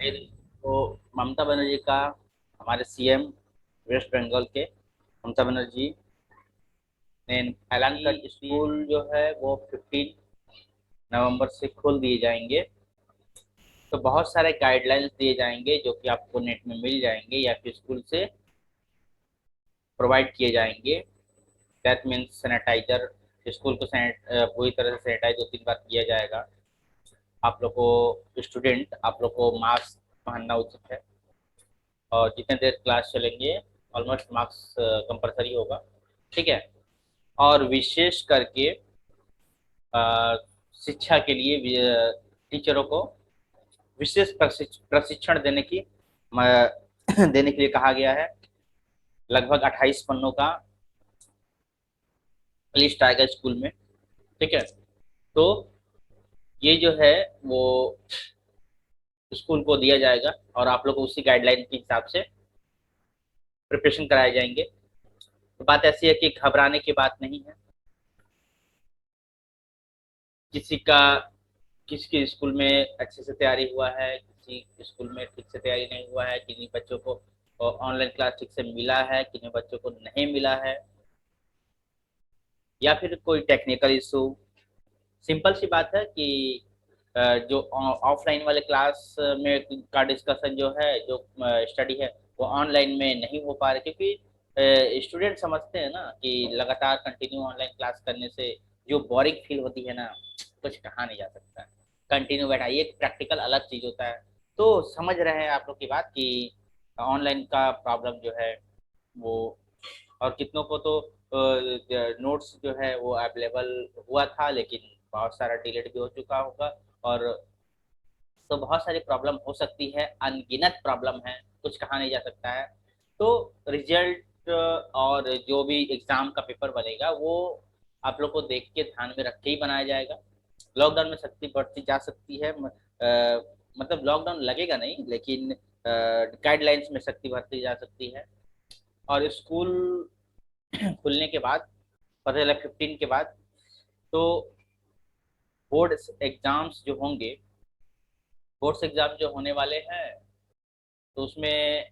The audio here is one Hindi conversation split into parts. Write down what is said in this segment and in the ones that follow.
तो ममता बनर्जी का, हमारे सीएम वेस्ट बंगाल के ममता बनर्जी ने ऐलान कर स्कूल जो है वो 15 नवंबर से खोल दिए जाएंगे। तो बहुत सारे गाइडलाइंस दिए जाएंगे जो कि आपको नेट में मिल जाएंगे या फिर स्कूल से प्रोवाइड किए जाएंगे। दैट मीन्स सैनिटाइजर, स्कूल को पूरी तरह से सैनिटाइज 2-3 बार किया जाएगा। आप लोग को स्टूडेंट, आप लोग को मास्क पहनना उचित है और जितने देर क्लास चलेंगे ऑलमोस्ट मास्क कंपलसरी होगा। ठीक है। और विशेष करके अ, शिक्षा के लिए टीचरों को विशेष प्रशिक्षण देने के लिए कहा गया है। लगभग 28 पन्नों का लिस्ट आएगा स्कूल में। ठीक है। तो ये जो है वो स्कूल को दिया जाएगा और आप लोग को उसी गाइडलाइन के हिसाब से प्रिपरेशन कराए जाएंगे। तो बात ऐसी है कि घबराने की बात नहीं है। किसी का किसी के स्कूल में अच्छे से तैयारी हुआ है, किसी स्कूल में ठीक से तैयारी नहीं हुआ है, किन्हीं बच्चों को ऑनलाइन क्लास ठीक से मिला है, किन्हीं बच्चों को नहीं मिला है, या फिर कोई टेक्निकल इशू। सिंपल सी बात है कि जो ऑफलाइन वाले क्लास में का डिस्कशन जो है, जो स्टडी है, वो ऑनलाइन में नहीं हो पा रही, क्योंकि स्टूडेंट समझते हैं ना कि लगातार कंटिन्यू ऑनलाइन क्लास करने से जो बोरिंग फील होती है ना, कुछ कहा नहीं जा सकता। कंटिन्यू बैठा, ये प्रैक्टिकल अलग चीज होता है। तो समझ रहे हैं आप लोग की बात कि ऑनलाइन का प्रॉब्लम जो है वो, और कितनों को तो नोट्स जो है वो अवेलेबल हुआ था, लेकिन बहुत सारा डिलीट भी हो चुका होगा। और तो बहुत सारी प्रॉब्लम हो सकती है, अनगिनत प्रॉब्लम है, कुछ कहा नहीं जा सकता है। तो रिजल्ट और जो भी एग्जाम का पेपर बनेगा वो आप लोग को देख के ध्यान में रख के ही बनाया जाएगा। लॉकडाउन में सख्ती बढ़ती जा सकती है, मतलब लॉकडाउन लगेगा नहीं, लेकिन गाइडलाइंस में सख्ती बढ़ती जा सकती है। और स्कूल खुलने के बाद, पता चला 15 के बाद, तो बोर्ड एग्जाम्स जो होंगे, बोर्ड्स एग्जाम जो होने वाले हैं, तो उसमें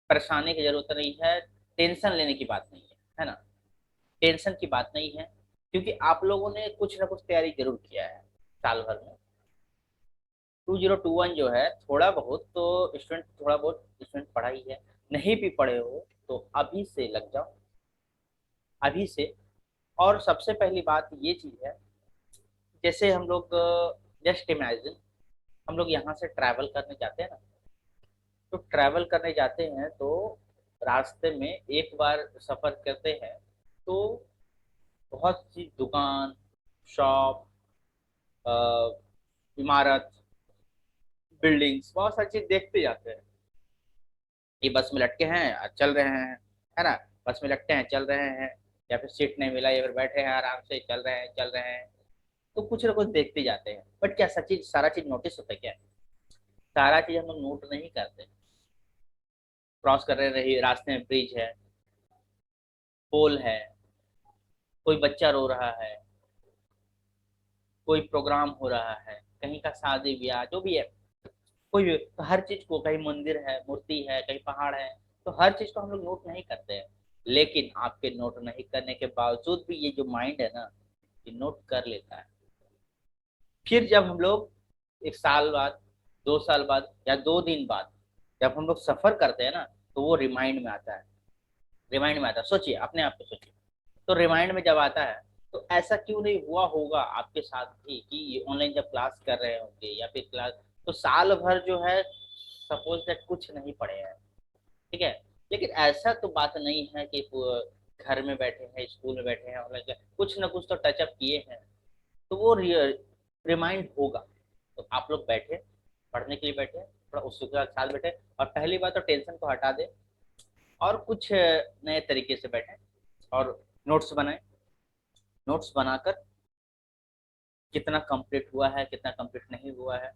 परेशानी की जरूरत नहीं है, टेंशन लेने की बात नहीं है ना। टेंशन की बात नहीं है, क्योंकि आप लोगों ने कुछ ना कुछ तैयारी जरूर किया है साल भर में। 2021 जो है, थोड़ा बहुत तो स्टूडेंट, थोड़ा बहुत स्टूडेंट पढ़ा ही है। नहीं भी पढ़े हो तो अभी से लग जाओ, अभी से। और सबसे पहली बात ये चीज है, जैसे हम लोग, जस्ट इमेजिन, हम लोग यहाँ से ट्रैवल करने जाते हैं ना, तो ट्रैवल करने जाते हैं तो रास्ते में एक बार सफर करते हैं तो बहुत सी दुकान, शॉप, इमारत, बिल्डिंग्स, बहुत सारी चीज देखते जाते हैं। ये बस में लटके हैं और चल रहे हैं, है ना। बस में लटके हैं, चल रहे हैं, या फिर सीट नहीं मिला, या फिर बैठे हैं आराम से, चल रहे हैं, चल रहे हैं। तो कुछ ना कुछ देखते जाते हैं, बट क्या सच्ची सारा चीज नोटिस होता है क्या? सारा चीज हम लोग नोट नहीं करते। क्रॉस कर रहे रही रास्ते में ब्रिज है, पोल है, कोई बच्चा रो रहा है, कोई प्रोग्राम हो रहा है, कहीं का शादी ब्याह जो भी है, कोई भी, तो हर चीज को, कहीं मंदिर है, मूर्ति है, कहीं पहाड़ है, तो हर चीज को हम लोग नोट नहीं करते हैं। लेकिन आपके नोट नहीं करने के बावजूद भी ये जो माइंड है ना, ये नोट कर लेता है। फिर जब हम लोग 1 साल बाद, 2 साल बाद, या 2 दिन बाद जब हम लोग सफर करते हैं ना, तो वो रिमाइंड में आता है। रिमाइंड में आता है, सोचिए, अपने आप को सोचिए। तो रिमाइंड में जब आता है, तो ऐसा क्यों नहीं हुआ होगा आपके साथ भी कि ऑनलाइन जब क्लास कर रहे होंगे या फिर क्लास, तो साल भर जो है सपोज दैट कुछ नहीं पढ़े हैं। ठीक है। लेकिन ऐसा तो बात नहीं है कि घर में बैठे हैं, स्कूल में बैठे हैं, ऑनलाइन कुछ ना कुछ तो टचअप किए हैं, तो वो रिमाइंड होगा। तो आप लोग बैठे, पढ़ने के लिए बैठे, थोड़ा उत्सुकता के साथ बैठे, और पहली बात तो टेंशन को हटा दे, और कुछ नए तरीके से बैठे और नोट्स बनाए। नोट्स बनाकर कितना कंप्लीट हुआ है, कितना कंप्लीट नहीं हुआ है,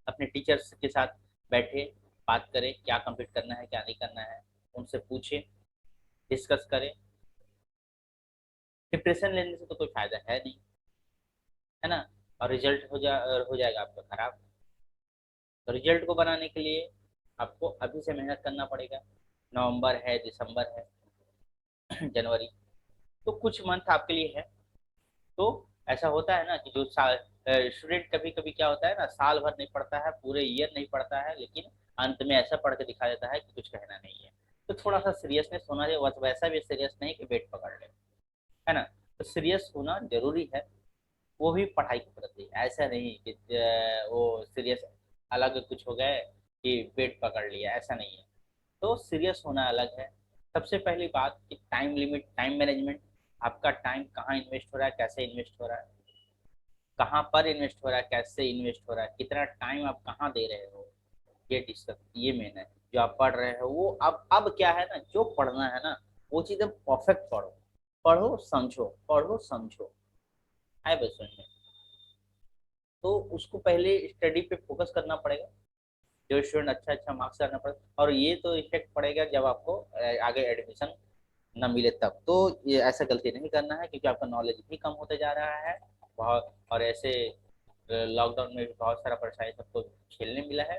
अपने टीचर्स के साथ बैठे, बात करें क्या कंप्लीट करना है, क्या नहीं करना है, उनसे पूछे, डिस्कस करें। डिप्रेशन लेने से तो कोई फायदा है नहीं, है ना। और रिजल्ट हो जाएगा आपका खराब। तो रिजल्ट को बनाने के लिए आपको अभी से मेहनत करना पड़ेगा। नवंबर है, दिसंबर है, जनवरी, तो कुछ मंथ आपके लिए है। तो ऐसा होता है ना कि जो साल स्टूडेंट कभी कभी क्या होता है ना, साल भर नहीं पढ़ता है, पूरे ईयर नहीं पढ़ता है, लेकिन अंत में ऐसा पढ़ के दिखा देता है कि कुछ कहना नहीं है। तो थोड़ा सा सीरियसनेस होना चाहिए, बस वैसा भी सीरियस नहीं कि वेट पकड़ ले, है ना। तो सीरियस होना जरूरी है, वो भी पढ़ाई के प्रति। ऐसा नहीं कि वो सीरियस अलग कुछ हो गए कि वेट पकड़ लिया, ऐसा नहीं है। तो सीरियस होना अलग है। सबसे पहली बात कि टाइम लिमिट, टाइम मैनेजमेंट। आपका टाइम कहाँ इन्वेस्ट हो रहा है, कैसे इन्वेस्ट हो रहा है, कहाँ पर इन्वेस्ट हो रहा है, कैसे इन्वेस्ट हो रहा है, कितना टाइम आप कहाँ दे रहे हो, ये डिस्कस, ये मेन है। जो आप पढ़ रहे हो वो अब क्या है ना, जो पढ़ना है ना वो चीज़ें परफेक्ट पढ़ो। पढ़ो समझो, पढ़ो समझो, है बस में। तो उसको पहले स्टडी पे फोकस करना पड़ेगा। जो स्टूडेंट अच्छा अच्छा मार्क्स करना पड़ेगा, और ये तो इफेक्ट पड़ेगा जब आपको आगे एडमिशन न मिले तब। तो ये ऐसा गलती नहीं करना है, क्योंकि आपका नॉलेज भी कम होते जा रहा है बहुत। और ऐसे लॉकडाउन में भी बहुत सारा परेशानी सबको झेलने मिला है।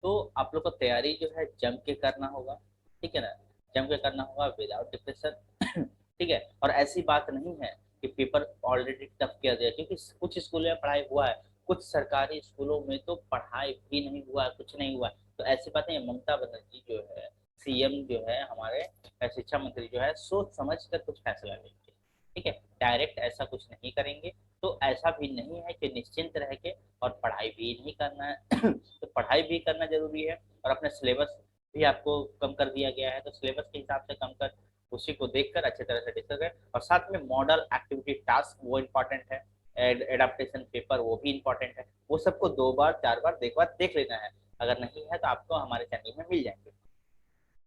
तो आप लोग को तैयारी जो है जम के करना होगा, ठीक है ना। जम के करना होगा विदाउट डिप्रेशन। ठीक है। और ऐसी बात नहीं है कि पेपर ऑलरेडी टफ किया गया, क्योंकि कुछ स्कूलों में पढ़ाई हुआ है, कुछ सरकारी स्कूलों में तो पढ़ाई भी नहीं हुआ है, कुछ नहीं हुआ है। तो ऐसी बातें, ममता बनर्जी जो है, सीएम जो है हमारे, शिक्षा मंत्री जो है, सोच समझ कर कुछ फैसला लेंगे, ठीक है। डायरेक्ट ऐसा कुछ नहीं करेंगे। तो ऐसा भी नहीं है कि निश्चिंत रह के और पढ़ाई भी नहीं करना है। तो पढ़ाई भी करना जरूरी है। और अपना सिलेबस भी आपको कम कर दिया गया है, तो सिलेबस के हिसाब से कम कर, उसी को देखकर अच्छी तरह से डिस्कस करें। और साथ में मॉडल एक्टिविटी टास्क वो इम्पोर्टेंट है, एडाप्टेशन पेपर वो भी इम्पोर्टेंट है। वो सबको 2 बार 4 बार देख लेना है। अगर नहीं है तो आपको हमारे चैनल में मिल जाएंगे।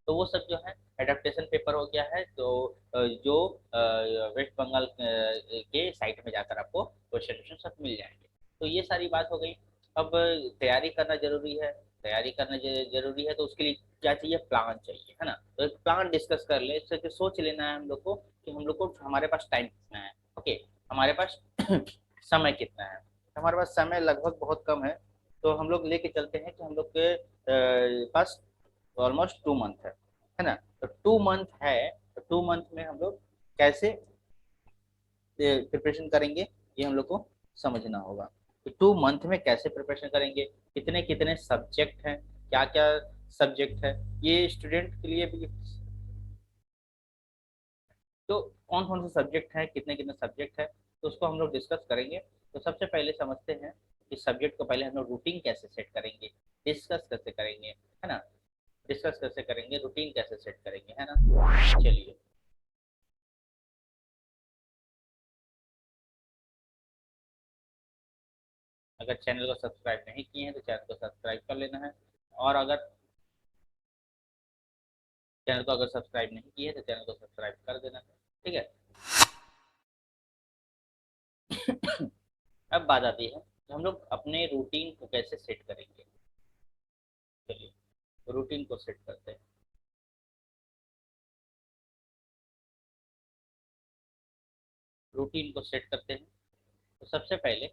तो वो सब जो है, एडेप्टेशन पेपर हो गया है, तो जो वेस्ट बंगाल के साइट में जाकर आपको क्वेश्चन सब मिल जाएंगे। तो ये सारी बात हो गई। अब तैयारी करना जरूरी है। तैयारी करना जरूरी है, तो उसके लिए क्या चाहिए, प्लान चाहिए, है ना। तो एक प्लान डिस्कस कर ले, इससे सोच लेना है हम लोग को कि हम लोग को हमारे पास टाइम कितना है। ओके, हमारे पास समय कितना है। हमारे पास समय लगभग बहुत कम है। तो हम लोग लेके चलते हैं कि हम लोग के पास ऑलमोस्ट 2 मंथ है ना। तो 2 मंथ है, तो 2 मंथ में हम लोग कैसे प्रिपरेशन करेंगे, ये हम लोग को समझना होगा। तो 2 मंथ में कैसे प्रिपरेशन करेंगे, कितने कितने सब्जेक्ट हैं, क्या क्या सब्जेक्ट है, ये स्टूडेंट के लिए भी। तो कौन कौन से सब्जेक्ट हैं, कितने कितने सब्जेक्ट है, तो उसको हम लोग डिस्कस करेंगे। तो सबसे पहले समझते हैं कि सब्जेक्ट को पहले हम लोग रूटीन कैसे सेट करेंगे, डिस्कस कैसे करेंगे, है ना। डिस्कस कैसे करेंगे, रूटीन कैसे सेट करेंगे, है ना। चलिए, अगर चैनल को सब्सक्राइब नहीं किए हैं तो चैनल को सब्सक्राइब कर लेना है। और अगर चैनल को अगर सब्सक्राइब नहीं किए तो चैनल को सब्सक्राइब कर देना, ठीक है। अब बात आती है कि हम लोग अपने रूटीन को कैसे सेट करेंगे। चलिए, रूटीन को सेट करते हैं। रूटीन को सेट करते हैं, तो सबसे पहले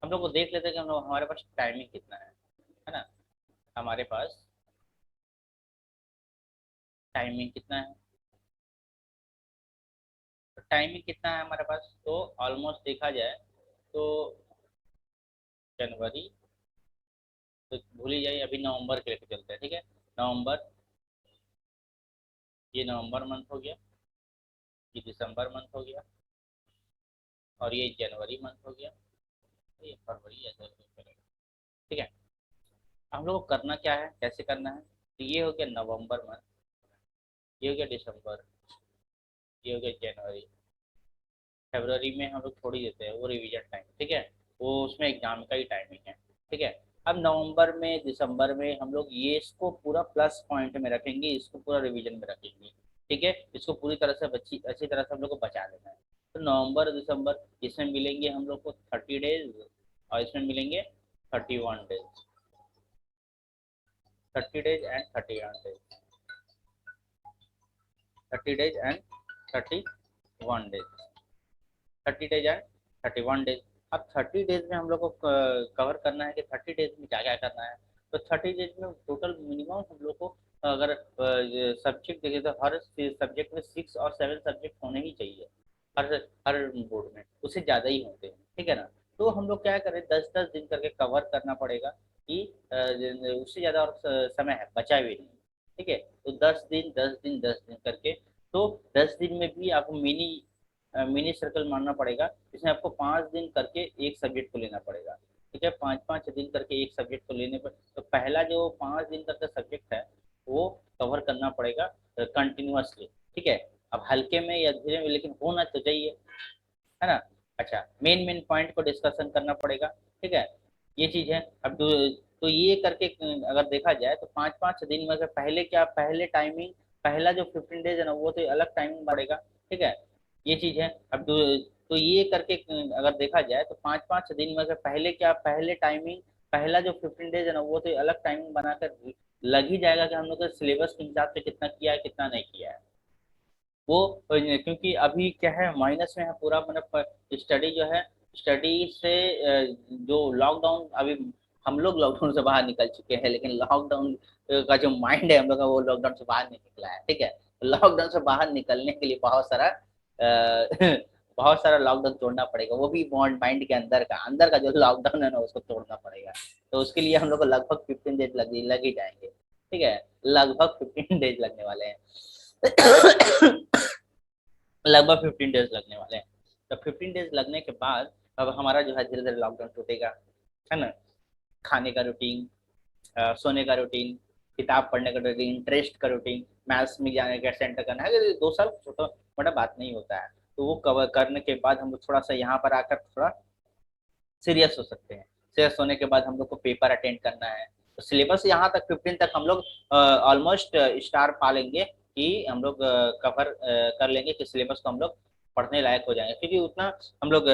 हम लोग को देख लेते हैं कि हम लोग, हमारे पास टाइमिंग कितना है ना। हमारे पास टाइमिंग कितना है, तो टाइमिंग कितना है हमारे पास, तो ऑलमोस्ट देखा जाए तो जनवरी, तो भूल ही जाइए, अभी नवंबर के लेके चलते हैं, ठीक है। नवंबर, ये नवंबर मंथ हो गया, ये दिसंबर मंथ हो गया, और ये जनवरी मंथ हो गया, ये फरवरी ऐसे ऐसे चलेगा, ठीक है। हम लोग को करना क्या है, कैसे करना है, तो ये हो गया नवंबर मंथ, ये हो गया दिसंबर, ये हो गया जनवरी। फरवरी में हम लोग छोड़ ही देते हैं, वो रिवीजन टाइम, ठीक है। वो उसमें एग्जाम का ही टाइमिंग है, ठीक है। अब नवंबर में, दिसंबर में हम लोग ये इसको पूरा प्लस पॉइंट में रखेंगे, इसको पूरा रिवीजन में रखेंगे, ठीक है। इसको पूरी तरह से बच्ची अच्छी तरह से हम लोग को बचा लेना है। तो नवंबर दिसंबर, इसमें मिलेंगे हम लोग को 30 डेज, और इसमें मिलेंगे 31 days. 30 days and 31 days, 30 days and 31 days, 30 days and 31 days. अब 30 डेज में हम लोग को कवर करना है कि 30 डेज में क्या क्या करना है। तो 30 डेज में टोटल मिनिमम हम लोग को, अगर सब्जेक्ट देखें तो हर सब्जेक्ट में 6 और 7 सब्जेक्ट होने ही चाहिए, हर हर बोर्ड में, उससे ज़्यादा ही होते हैं, ठीक है ना। तो हम लोग क्या करें, 10-10 दिन करके कवर करना पड़ेगा कि उससे ज़्यादा और समय है बचा भी नहीं, ठीक है। तो 10 दिन 10 दिन 10 दिन करके, तो 10 दिन में भी आपको मिनी मिनी सर्कल मानना पड़ेगा, इसमें आपको 5 दिन करके एक सब्जेक्ट को लेना पड़ेगा, ठीक है। 5-5 दिन करके एक सब्जेक्ट को लेने पर, तो पहला जो 5 दिन का सब्जेक्ट है वो कवर करना पड़ेगा कंटिन्यूअसली, ठीक है। अब हल्के में या धीरे में, लेकिन होना तो चाहिए, है ना। अच्छा, मेन मेन पॉइंट को डिस्कशन करना पड़ेगा, ठीक है। ये चीज है। अब तो ये करके अगर देखा जाए तो 5-5 दिन में से पहले क्या, पहले टाइमिंग, पहला जो 15 डेज है ना वो तो अलग टाइमिंग पड़ेगा, ठीक है। ये चीज है। अब तो ये करके अगर देखा जाए तो 5-5 दिन में से पहले क्या, पहले टाइमिंग, पहला जो 15 डेज है ना वो तो अलग टाइमिंग बनाकर लग ही जाएगा कि हम लोग सिलेबस के हिसाब से कितना किया है कितना नहीं किया है। वो क्योंकि अभी क्या है, माइनस में है पूरा, मतलब स्टडी जो है, स्टडी से जो लॉकडाउन, अभी हम लोग लॉकडाउन से बाहर निकल चुके हैं, लेकिन लॉकडाउन का जो माइंड है हम लोग का वो लॉकडाउन से बाहर नहीं निकला है, ठीक है। लॉकडाउन से बाहर निकलने के लिए बहुत सारा बहुत सारा लॉकडाउन तोड़ना पड़ेगा, वो भी बॉन्ड माइंड के अंदर का जो लॉकडाउन है ना उसको तोड़ना पड़ेगा। तो उसके लिए हम लोग को लगभग 15 डेज लग ही जाएंगे, ठीक है। लगभग 15 डेज लगने वाले हैं। लगभग 15 डेज लगने वाले हैं। तो 15 डेज लगने के बाद अब हमारा जो है धीरे धीरे लॉकडाउन टूटेगा, है ना। खाने का रूटीन, सोने का रूटीन, किताब पढ़ने का रूटीन, इंटरेस्ट का रूटीन, मैथ्स में जाने का सेंटर करना है, अगर 2 साल छोटा बड़ा बात नहीं होता है। तो वो कवर करने के बाद हम लोग थोड़ा सा यहाँ पर आकर थोड़ा सीरियस हो सकते हैं। सीरियस होने के बाद हम लोग को पेपर अटेंड करना है। तो सिलेबस यहाँ तक 15 तक हम लोग ऑलमोस्ट स्टार पा लेंगे कि हम लोग कवर कर लेंगे कि सिलेबस को हम लोग पढ़ने लायक हो जाएंगे, क्योंकि उतना हम लोग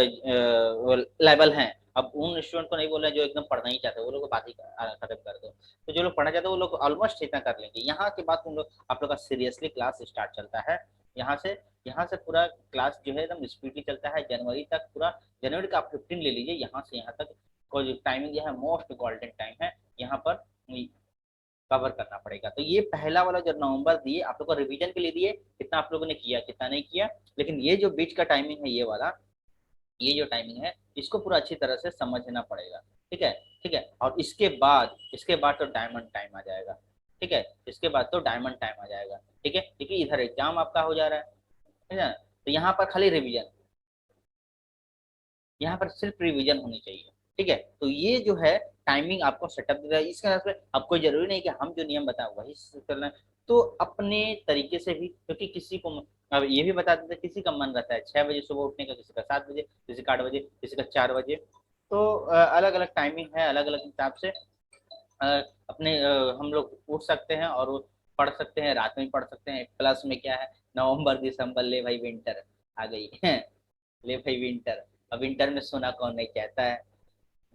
लेवल हैं। अब उन स्टूडेंट को नहीं बोल रहे हैं जो एकदम पढ़ना ही चाहते हैं, वो लोग को बात ही खत्म कर दो। तो जो लोग पढ़ना चाहते हैं वो लोग ऑलमोस्ट इतना कर लेंगे। यहाँ के बाद तुम लोग, आप लोग का सीरियसली क्लास स्टार्ट चलता है। यहाँ से यहाँ से पूरा क्लास जो है एकदम स्पीडली चलता है जनवरी तक पूरा। जनवरी का आप 15 ले लीजिए, यहाँ से यहाँ तक को जो टाइमिंग जो है मोस्ट गोल्डन टाइम है, यहाँ पर कवर करना पड़ेगा। तो ये पहला वाला जो नवंबर दिए आप लोग को रिवीजन के लिए दिए, कितना आप लोगों ने किया कितना नहीं किया, लेकिन ये जो बीच का टाइमिंग है ये वाला, ये जो टाइमिंग है इसको पूरा अच्छी तरह से समझना पड़ेगा, ठीक है। ठीक है, और इसके बाद तो डायमंड टाइम आ जाएगा, ठीक है। इसके बाद तो डायमंड टाइम आ जाएगा, ठीक है, क्योंकि इधर एग्जाम आपका हो जा रहा है, ठीक है। तो यहाँ पर खाली रिवीजन, यहाँ पर सिर्फ रिवीजन होनी चाहिए, ठीक है। तो ये जो है टाइमिंग आपको सेटअप देगा, इसके हिसाब से अब कोई जरूरी नहीं कि हम जो नियम बताए वही करना है। तो अपने तरीके से भी, क्योंकि किसी को, अब ये भी बता देते किसी का मन रहता है 6 बजे सुबह उठने का, किसी का 7 बजे, किसी का 8 बजे, किसी का 4 बजे। तो अलग अलग टाइमिंग है, अलग अलग हिसाब से अपने हम लोग उठ सकते हैं और पढ़ सकते हैं, रात में पढ़ सकते हैं। प्लस में क्या है, नवंबर दिसंबर ले भाई विंटर आ गई ले भाई विंटर। अब विंटर में सोना कौन नहीं चाहता है।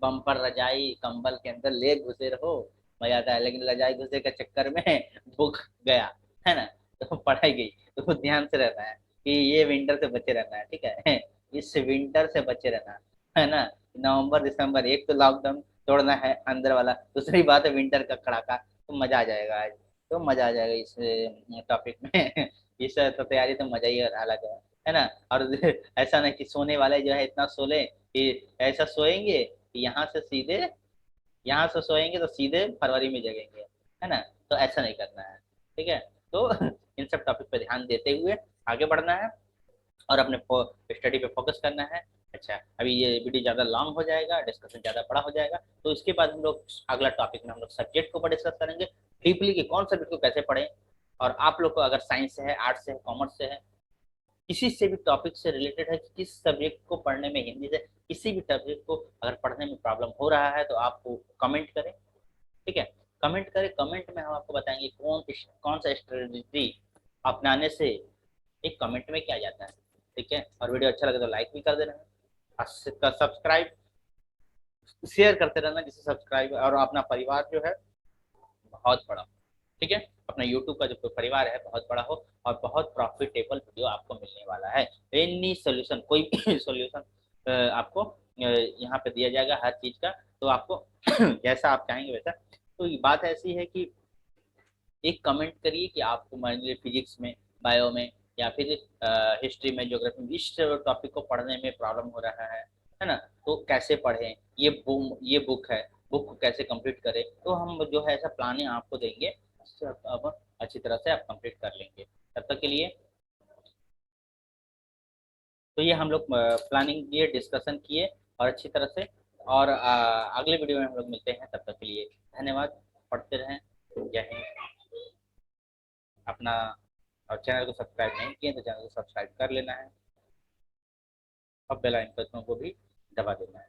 बम्पर रजाई कंबल के अंदर ले घुसे रहो, मजा आता है। लेकिन रजाई घुसे के चक्कर में भूख गया, है ना। तो पढ़ाई गई। तो ध्यान से रहना है कि ये विंटर से बचे रहना है, ठीक है। इस विंटर से बचे रहना है ना। नवंबर दिसंबर, एक तो लॉकडाउन तोड़ना है अंदर वाला, दूसरी बात है विंटर का कड़ाका। तो मजा आ जाएगा आज, तो मजा आ जाएगा इस टॉपिक में इस तो तैयारी तो मजा ही अलग है ना। और ऐसा नहीं कि सोने वाले जो है इतना सोले कि ऐसा सोएंगे कि यहाँ से सोएंगे तो सीधे फरवरी में जगेंगे, है ना। तो ऐसा नहीं करना है, ठीक है। तो इन सब टॉपिक पे ध्यान देते हुए आगे बढ़ना है और अपने स्टडी पे फोकस करना है। अच्छा, अभी ये वीडियो ज़्यादा लॉन्ग हो जाएगा, डिस्कशन ज़्यादा बड़ा हो जाएगा, तो इसके बाद हम लोग अगला टॉपिक में हम लोग सब्जेक्ट को ऊपर डिस्कस करेंगे डीपली कि कौन सब्जेक्ट को कैसे पढ़ें। और आप लोग को अगर साइंस से है, आर्ट्स से है, कॉमर्स से है, किसी से भी टॉपिक से रिलेटेड है, किस सब्जेक्ट को पढ़ने में, हिंदी से किसी भी सब्जेक्ट को अगर पढ़ने में प्रॉब्लम हो रहा है तो आप कमेंट करें, ठीक है। कमेंट करें, कमेंट में हम आपको बताएंगे कौन कौन सा स्ट्रेटजी अपनाने से एक कमेंट में क्या जाता है, ठीक है। और वीडियो अच्छा लगे तो लाइक भी कर देना, और सब्सक्राइब शेयर करते रहना, जिससे सब्सक्राइब और अपना परिवार जो है बहुत बड़ा, ठीक है। अपना यूट्यूब का जो परिवार है बहुत बड़ा हो और बहुत प्रॉफिटेबल वीडियो आपको मिलने वाला है। एनी सोल्यूशन, कोई भी सोल्यूशन आपको यहाँ पे दिया जाएगा हर चीज का। तो आपको जैसा आप चाहेंगे वैसा। तो ये बात ऐसी है कि एक कमेंट करिए कि आपको मान लीजिए फिजिक्स में, बायो में, या फिर हिस्ट्री में, ज्योग्राफी में इस टॉपिक को पढ़ने में प्रॉब्लम हो रहा है ना। तो कैसे पढ़ें, ये बुक है, बुक को कैसे कंप्लीट करें, तो हम जो है ऐसा प्लानिंग आपको देंगे। उससे अब अच्छी तरह से आप कंप्लीट कर लेंगे। तब तक के लिए तो ये हम लोग प्लानिंग किए, डिस्कशन किए और अच्छी तरह से। और अगले वीडियो में हम लोग मिलते हैं। तब तक के लिए धन्यवाद। पढ़ते रहें। जय हिंद। अपना और चैनल को सब्सक्राइब नहीं किए तो चैनल को सब्सक्राइब कर लेना है और बेल आइकन को भी दबा देना है।